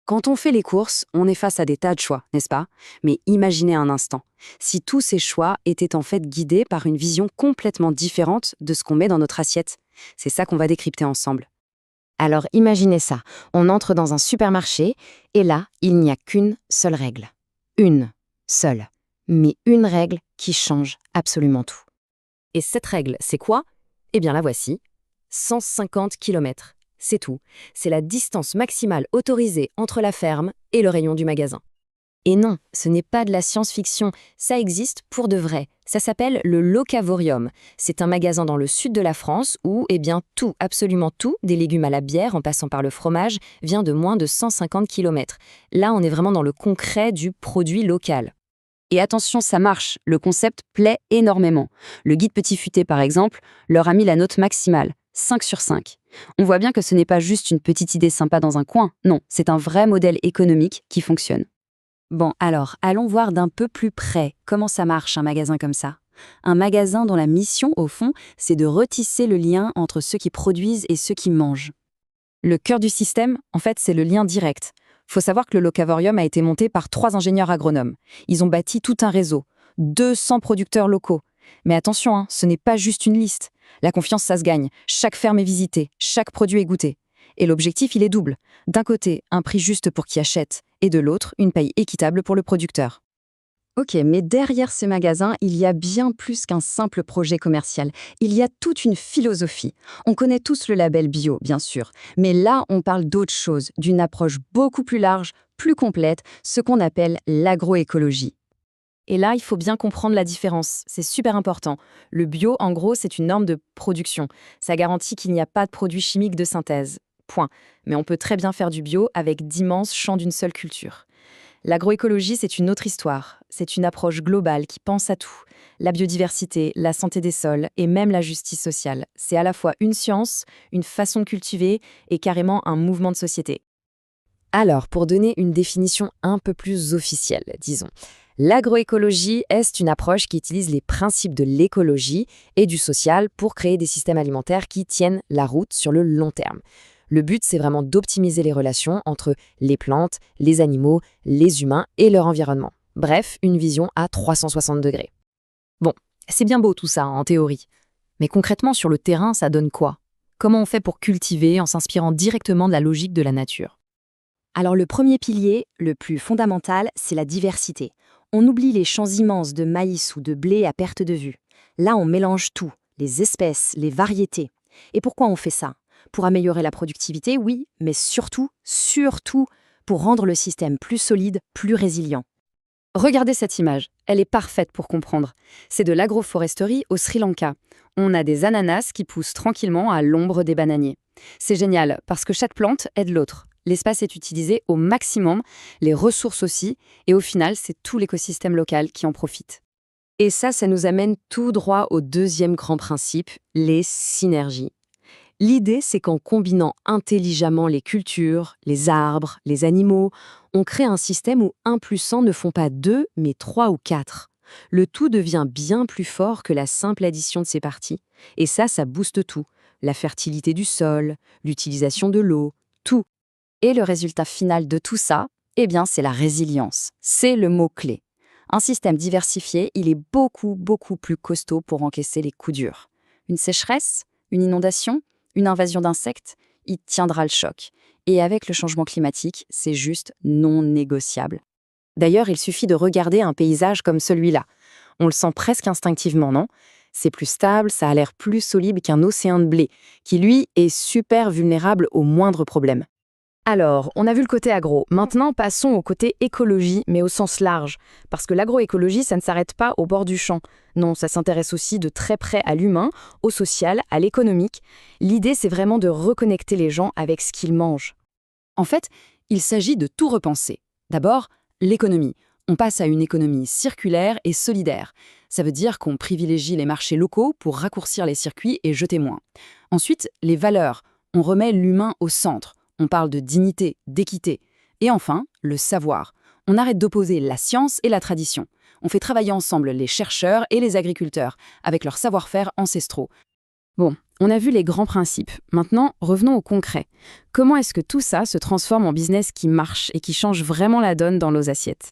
Quand on fait les courses, on est face à des tas de choix, n'est-ce pas? Mais imaginez un instant, si tous ces choix étaient en fait guidés par une vision complètement différente de ce qu'on met dans notre assiette. C'est ça qu'on va décrypter ensemble. Alors imaginez ça, on entre dans un supermarché et là, il n'y a qu'une seule règle. Une seule. Mais une règle qui change absolument tout. Et cette règle, c'est quoi? Eh bien la voici. 150 km. C'est tout. C'est la distance maximale autorisée entre la ferme et le rayon du magasin. Et non, ce n'est pas de la science-fiction, ça existe pour de vrai. Ça s'appelle le Locavorium. C'est un magasin dans le sud de la France où, tout, absolument tout, des légumes à la bière en passant par le fromage, vient de moins de 150 km. Là, on est vraiment dans le concret du produit local. Et attention, ça marche, le concept plaît énormément. Le guide Petit Futé, par exemple, leur a mis la note maximale, 5 sur 5. On voit bien que ce n'est pas juste une petite idée sympa dans un coin, non, c'est un vrai modèle économique qui fonctionne. Bon, alors, allons voir d'un peu plus près comment ça marche un magasin comme ça. Un magasin dont la mission, au fond, c'est de retisser le lien entre ceux qui produisent et ceux qui mangent. Le cœur du système, en fait, c'est le lien direct. Faut savoir que le Locavorium a été monté par 3 ingénieurs agronomes. Ils ont bâti tout un réseau, 200 producteurs locaux. Mais attention, ce n'est pas juste une liste. La confiance, ça se gagne. Chaque ferme est visitée, chaque produit est goûté. Et l'objectif, il est double. D'un côté, un prix juste pour qui achète, et de l'autre, une paye équitable pour le producteur. Ok, mais derrière ce magasin, il y a bien plus qu'un simple projet commercial. Il y a toute une philosophie. On connaît tous le label bio, bien sûr, mais là, on parle d'autre chose, d'une approche beaucoup plus large, plus complète, ce qu'on appelle l'agroécologie. Et là, il faut bien comprendre la différence. C'est super important. Le bio, en gros, c'est une norme de production. Ça garantit qu'il n'y a pas de produits chimiques de synthèse. Point. Mais on peut très bien faire du bio avec d'immenses champs d'une seule culture. L'agroécologie, c'est une autre histoire. C'est une approche globale qui pense à tout. La biodiversité, la santé des sols et même la justice sociale. C'est à la fois une science, une façon de cultiver et carrément un mouvement de société. Alors, pour donner une définition un peu plus officielle, disons, l'agroécologie est une approche qui utilise les principes de l'écologie et du social pour créer des systèmes alimentaires qui tiennent la route sur le long terme. Le but, c'est vraiment d'optimiser les relations entre les plantes, les animaux, les humains et leur environnement. Bref, une vision à 360 degrés. Bon, c'est bien beau tout ça, en théorie. Mais concrètement, sur le terrain, ça donne quoi? Comment on fait pour cultiver en s'inspirant directement de la logique de la nature? Alors le premier pilier, le plus fondamental, c'est la diversité. On oublie les champs immenses de maïs ou de blé à perte de vue. Là, on mélange tout, les espèces, les variétés. Et pourquoi on fait ça? Pour améliorer la productivité, oui, mais surtout, pour rendre le système plus solide, plus résilient. Regardez cette image, elle est parfaite pour comprendre. C'est de l'agroforesterie au Sri Lanka. On a des ananas qui poussent tranquillement à l'ombre des bananiers. C'est génial, parce que chaque plante aide l'autre. L'espace est utilisé au maximum, les ressources aussi, et au final, c'est tout l'écosystème local qui en profite. Et ça nous amène tout droit au deuxième grand principe, les synergies. L'idée, c'est qu'en combinant intelligemment les cultures, les arbres, les animaux, on crée un système où 1 plus 1 ne font pas 2, mais 3 ou 4. Le tout devient bien plus fort que la simple addition de ses parties. Et ça booste tout. La fertilité du sol, l'utilisation de l'eau, tout. Et le résultat final de tout ça, c'est la résilience. C'est le mot-clé. Un système diversifié, il est beaucoup plus costaud pour encaisser les coups durs. Une sécheresse, une inondation, une invasion d'insectes, il tiendra le choc. Et avec le changement climatique, c'est juste non négociable. D'ailleurs, il suffit de regarder un paysage comme celui-là. On le sent presque instinctivement, non? C'est plus stable, ça a l'air plus solide qu'un océan de blé, qui lui est super vulnérable aux moindres problèmes. Alors, on a vu le côté agro. Maintenant, passons au côté écologie, mais au sens large. Parce que l'agroécologie, ça ne s'arrête pas au bord du champ. Non, ça s'intéresse aussi de très près à l'humain, au social, à l'économique. L'idée, c'est vraiment de reconnecter les gens avec ce qu'ils mangent. En fait, il s'agit de tout repenser. D'abord, l'économie. On passe à une économie circulaire et solidaire. Ça veut dire qu'on privilégie les marchés locaux pour raccourcir les circuits et jeter moins. Ensuite, les valeurs. On remet l'humain au centre. On parle de dignité, d'équité. Et enfin, le savoir. On arrête d'opposer la science et la tradition. On fait travailler ensemble les chercheurs et les agriculteurs, avec leurs savoir-faire ancestraux. Bon, on a vu les grands principes. Maintenant, revenons au concret. Comment est-ce que tout ça se transforme en business qui marche et qui change vraiment la donne dans nos assiettes?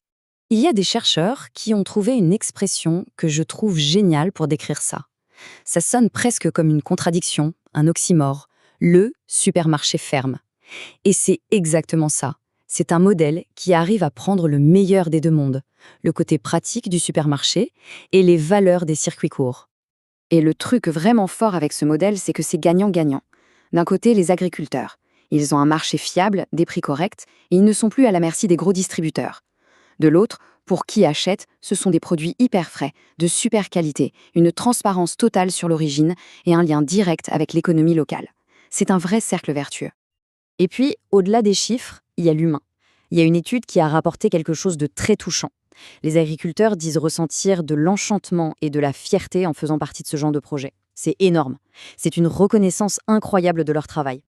Il y a des chercheurs qui ont trouvé une expression que je trouve géniale pour décrire ça. Ça sonne presque comme une contradiction, un oxymore, le supermarché ferme. Et c'est exactement ça. C'est un modèle qui arrive à prendre le meilleur des deux mondes, le côté pratique du supermarché et les valeurs des circuits courts. Et le truc vraiment fort avec ce modèle, c'est que c'est gagnant-gagnant. D'un côté, les agriculteurs. Ils ont un marché fiable, des prix corrects, et ils ne sont plus à la merci des gros distributeurs. De l'autre, pour qui achète, ce sont des produits hyper frais, de super qualité, une transparence totale sur l'origine et un lien direct avec l'économie locale. C'est un vrai cercle vertueux. Et puis, au-delà des chiffres, il y a l'humain. Il y a une étude qui a rapporté quelque chose de très touchant. Les agriculteurs disent ressentir de l'enchantement et de la fierté en faisant partie de ce genre de projet. C'est énorme. C'est une reconnaissance incroyable de leur travail.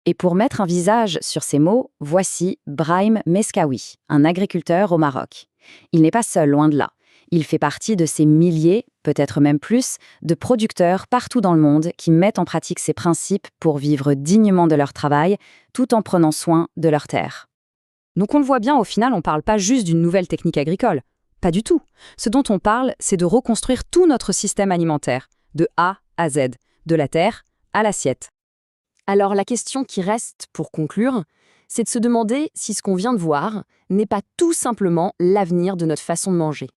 Et pour mettre un visage sur ces mots, voici Brahim Meskawi, un agriculteur au Maroc. Il n'est pas seul, loin de là. Il fait partie de ces milliers, peut-être même plus, de producteurs partout dans le monde qui mettent en pratique ces principes pour vivre dignement de leur travail, tout en prenant soin de leurs terres. Donc on le voit bien, au final, on ne parle pas juste d'une nouvelle technique agricole. Pas du tout. Ce dont on parle, c'est de reconstruire tout notre système alimentaire, de A à Z, de la terre à l'assiette. Alors la question qui reste, pour conclure, c'est de se demander si ce qu'on vient de voir n'est pas tout simplement l'avenir de notre façon de manger.